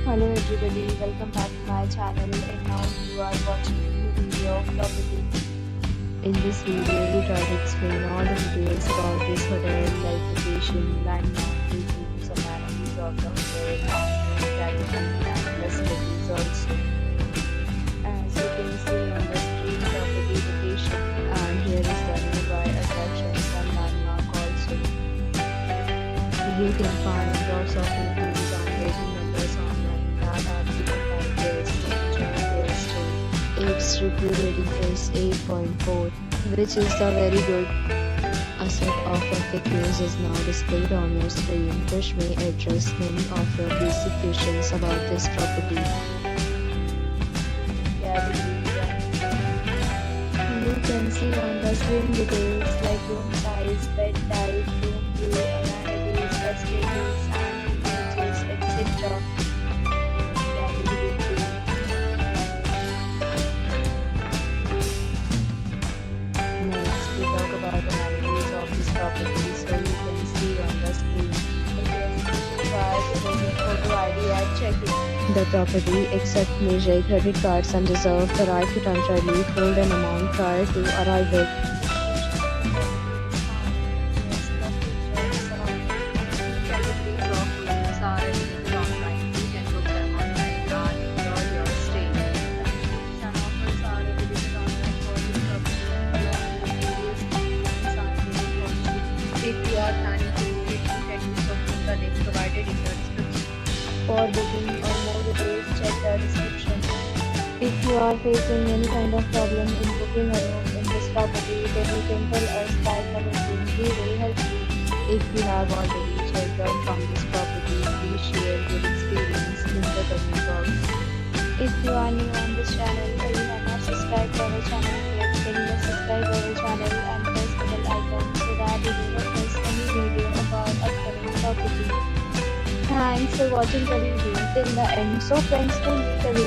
Hello everybody, welcome back to my channel and now you are watching a new video of property. In this video, we try to explain all the details about this hotel, like location, landmark, reviews, amenities of the hotel, and guarantee and facilities also. As you can see on the screen, property location, and here is the nearby attractions and landmark also. You can find lots of reviews and rating numbers online that are given by guests to enjoy their stay. Its review rating is 8.4, which is the very good. A set of FAQs is now displayed on your screen, which may address many of your basic questions about this property. You can see on the screen details like room size, bed type, room view, amenities, facilities, and images, etc. Next, we talk about the amenities of this property, so you can see on the screen. Photo ID at check-in. The property accepts major credit cards and reserves the right to temporarily hold an amount prior to arrival. If you are planning to visit, you can use the link provided in the description. For booking or more details, check the description. If you are facing any kind of problem in booking a room in this property, then you can tell us by commenting. We will help you. If you have already checked out from this property, please share your experience in the comment box. If you are new on this channel or you have not subscribed to our channel yet, then you must subscribe to our channel and press the bell icon so that you do not miss any video about upcoming property. Thanks for watching the video till the end. So friends, till meet